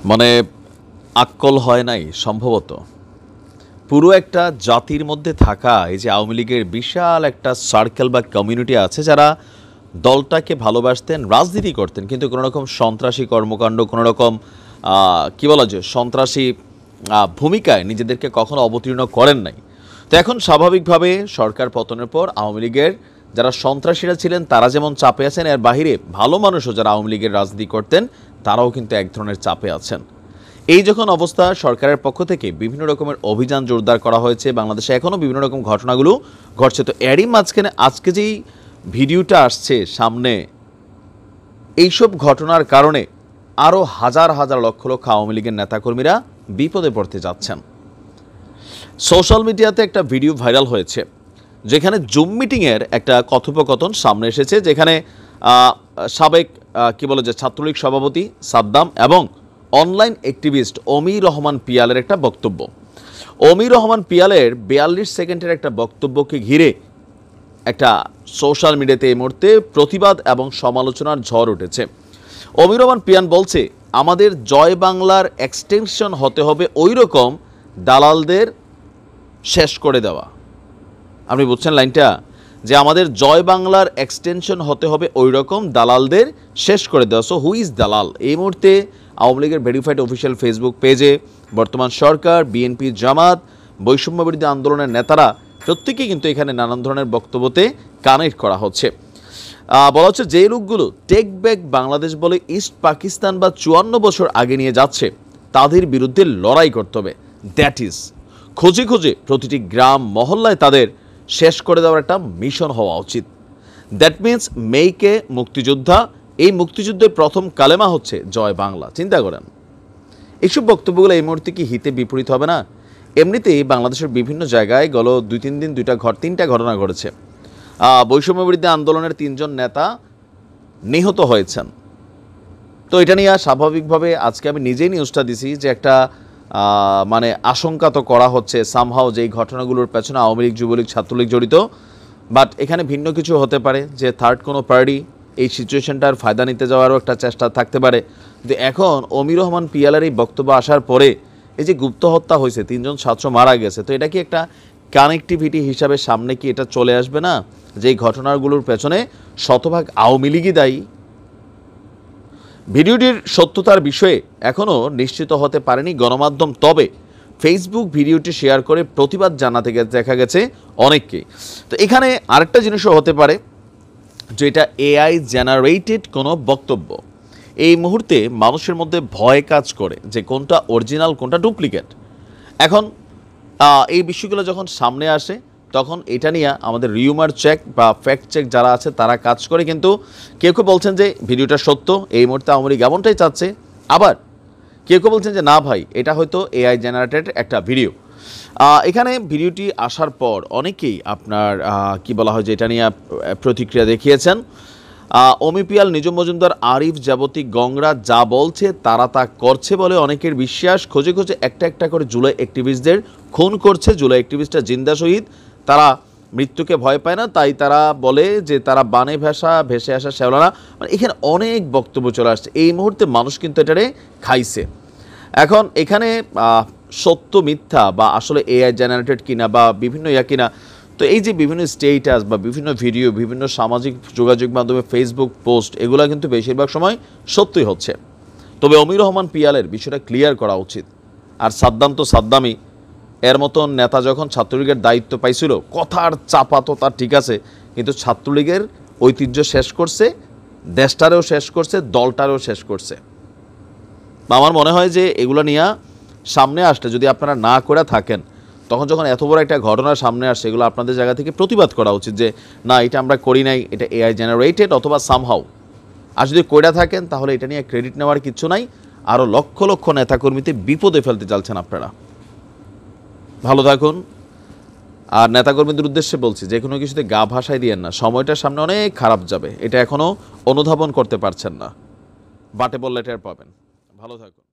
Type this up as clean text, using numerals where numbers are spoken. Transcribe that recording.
মানে আক্কল হয় নাই সম্ভবত। পুরো একটা জাতির মধ্যে থাকা এই যে আওয়ামী লীগের বিশাল একটা সার্কেল বা কমিউনিটি আছে যারা দলটাকে ভালোবাসতেন, রাজনীতি করতেন, কিন্তু কোনো রকম সন্ত্রাসী কর্মকাণ্ড, কোনো রকম কী বলা যায় সন্ত্রাসী ভূমিকায় নিজেদেরকে কখনো অবতীর্ণ করেন নাই। তো এখন স্বাভাবিকভাবে সরকার পতনের পর আওয়ামী লীগের যারা সন্ত্রাসীরা ছিলেন তারা যেমন চাপে আছেন, এর বাহিরে ভালো মানুষও যারা আওয়ামী লীগের রাজনীতি করতেন তারাও কিন্তু এক ধরনের চাপে আছেন। এই যখন অবস্থা, সরকারের পক্ষ থেকে বিভিন্ন রকমের অভিযান জোরদার করা হয়েছে, বাংলাদেশে এখনও বিভিন্ন রকম ঘটনাগুলো ঘটছে। তো এরই মাঝখানে আজকে যেই ভিডিওটা আসছে সামনে, এইসব ঘটনার কারণে আরও হাজার হাজার লক্ষ লক্ষ আওয়ামী লীগের নেতাকর্মীরা বিপদে পড়তে যাচ্ছেন। সোশ্যাল মিডিয়াতে একটা ভিডিও ভাইরাল হয়েছে যেখানে জুম মিটিংয়ের একটা কথোপকথন সামনে এসেছে, যেখানে সাবেক কি বলে যে ছাত্রলীগ সভাপতি সাদ্দাম এবং অনলাইন অ্যাক্টিভিস্ট অমির রহমান পিয়ালের একটা বক্তব্য। অমির রহমান পিয়ালের 42 সেকেন্ডের একটা বক্তব্যকে ঘিরে একটা সোশ্যাল মিডিয়াতে এই মুহূর্তে প্রতিবাদ এবং সমালোচনার ঝড় উঠেছে। অমির রহমান পিয়ান বলছে, আমাদের জয় বাংলার এক্সটেনশন হতে হবে ওই রকম দালালদের শেষ করে দেওয়া। আপনি বুঝছেন লাইনটা, যে আমাদের জয় বাংলার এক্সটেনশন হতে হবে ওই রকম দালালদের শেষ করে দেওয়া। সো হু ইজ দালাল? এই মুহূর্তে আওয়ামী লীগের ভেরিফাইড অফিসিয়াল ফেসবুক পেজে বর্তমান সরকার, বিএনপি, জামাত, বৈষম্য বিরোধী আন্দোলনের নেতারা প্রত্যেকেই কিন্তু এখানে নানান ধরনের বক্তব্যতে কানেক্ট করা হচ্ছে। বলা হচ্ছে যে লোকগুলো টেক ব্যাক বাংলাদেশ বলে ইস্ট পাকিস্তান বা 54 বছর আগে নিয়ে যাচ্ছে তাদের বিরুদ্ধে লড়াই করতে হবে। দ্যাট ইজ খোঁজে খোঁজে প্রতিটি গ্রাম মহল্লায় তাদের শেষ করে দেওয়ার একটা মিশন হওয়া উচিত। দ্যাট মিনস মেইকে মুক্তিযোদ্ধা, এই মুক্তিযুদ্ধের প্রথম কালেমা হচ্ছে জয় বাংলা। চিন্তা করেন এইসব বক্তব্যগুলো এই মুহূর্তে কি হিতে বিপরীত হবে না? এমনিতেই বাংলাদেশের বিভিন্ন জায়গায় গেল 2-3 দিন তিনটা ঘটনা ঘটেছে। বৈষম্য বিরোধী আন্দোলনের 3 জন নেতা নিহত হয়েছেন। তো এটা নিয়ে স্বাভাবিকভাবে আজকে আমি নিজেই নিউজটা দিছি যে একটা মানে আশঙ্কা তো করা হচ্ছে সামহাও যে এই ঘটনাগুলোর পেছনে আওয়ামী লীগ, যুবলীগ, ছাত্রলীগ জড়িত। বাট এখানে ভিন্ন কিছু হতে পারে, যে থার্ড কোনো পার্টি এই সিচুয়েশনটার ফায়দা নিতে যাওয়ারও একটা চেষ্টা থাকতে পারে। কিন্তু এখন অমির রহমান পিয়ালের এই বক্তব্য আসার পরে এই যে গুপ্ত হত্যা হয়েছে, 3 জন ছাত্র মারা গেছে, তো এটা কি একটা কানেক্টিভিটি হিসাবে সামনে কি এটা চলে আসবে না, যে এই ঘটনাগুলোর পেছনে শতভাগ আওয়ামী লীগই দায়ী? ভিডিওটির সত্যতার বিষয়ে এখনও নিশ্চিত হতে পারেনি গণমাধ্যম, তবে ফেসবুক ভিডিওটি শেয়ার করে প্রতিবাদ জানাতে দেখা গেছে অনেককেই। তো এখানে আরেকটা জিনিসও হতে পারে যে এটা এআই জেনারেটেড কোনো বক্তব্য। এই মুহূর্তে মানুষের মধ্যে ভয় কাজ করে যে কোনটা অরিজিনাল কোনটা ডুপ্লিকেট। এখন এই বিষয়গুলো যখন সামনে আসে তখন এটা নিয়ে আমাদের রিউমার চেক বা ফ্যাক্ট চেক যারা আছে তারা কাজ করে, কিন্তু কেউ কেউ বলছেন যে ভিডিওটা সত্য, এই মুহূর্তে আওয়ামী লীগ এমনটাই চাচ্ছে। আবার কেউ কেউ বলছেন যে না ভাই, এটা হয়তো এআই জেনারেটেড একটা ভিডিও। এখানে ভিডিওটি আসার পর অনেকেই আপনার কি বলা হয় যে এটা নিয়ে প্রতিক্রিয়া দেখিয়েছেন। অমি পিয়াল, নিজম মজুমদার, আরিফ, জাবতি, গংরা যা বলছে তারা তা করছে বলে অনেকের বিশ্বাস। খোঁজে খোঁজে একটা একটা করে জুলাই অ্যাক্টিভিস্টদের খুন করছে। জুলাই অ্যাক্টিভিস্টরা জিন্দা শহীদ, তারা মৃত্যুকে ভয় পায় না, তাই তারা বলে যে তারা বানে ভেসে আসা শ্যাওলানা। মানে এখানে অনেক বক্তব্য চলে আসছে। এই মুহূর্তে মানুষ কিন্তু এটারে খাইছে। এখন এখানে সত্য মিথ্যা বা আসলে এআই জেনারেটেড কিনা বা বিভিন্ন কিনা, তো এই যে বিভিন্ন স্টেটাস বা বিভিন্ন ভিডিও, বিভিন্ন সামাজিক যোগাযোগ মাধ্যমে ফেসবুক পোস্ট, এগুলো কিন্তু বেশিরভাগ সময় সত্যই হচ্ছে। তবে অমির রহমান পিয়ালের বিষয়টা ক্লিয়ার করা উচিত। আর সাদ্দাম তো সাদ্দামই, এর মতন নেতা যখন ছাত্রলীগের দায়িত্ব পাইছিল, কথার চাপা তো তার ঠিক আছে, কিন্তু ছাত্রলীগের ঐতিহ্য শেষ করছে, দেশটারেও শেষ করছে, দলটারেও শেষ করছে। আমার মনে হয় যে এগুলো নিয়ে সামনে আসলে যদি আপনারা না করে থাকেন, তখন যখন এত বড় একটা ঘটনা সামনে আসে, এগুলো আপনাদের জায়গা থেকে প্রতিবাদ করা উচিত যে না, এটা আমরা করি নাই, এটা এআই জেনারেটেড অথবা সামহাউ। আর যদি কইরা থাকেন তাহলে এটা নিয়ে ক্রেডিট নেওয়ার কিচ্ছু নাই। আরও লক্ষ লক্ষ নেতাকর্মীতে বিপদে ফেলতে চাইছেন আপনারা। ভালো থাকুন। আর নেতাকর্মীদের উদ্দেশ্যে বলছি, যে কোনো কিছুতে গা ভাসায় দিয়েন না, সময়টার সামনে অনেক খারাপ যাবে, এটা এখনও অনুধাবন করতে পারছেন না, বাটে বললে টের পাবেন। ভালো থাকুন।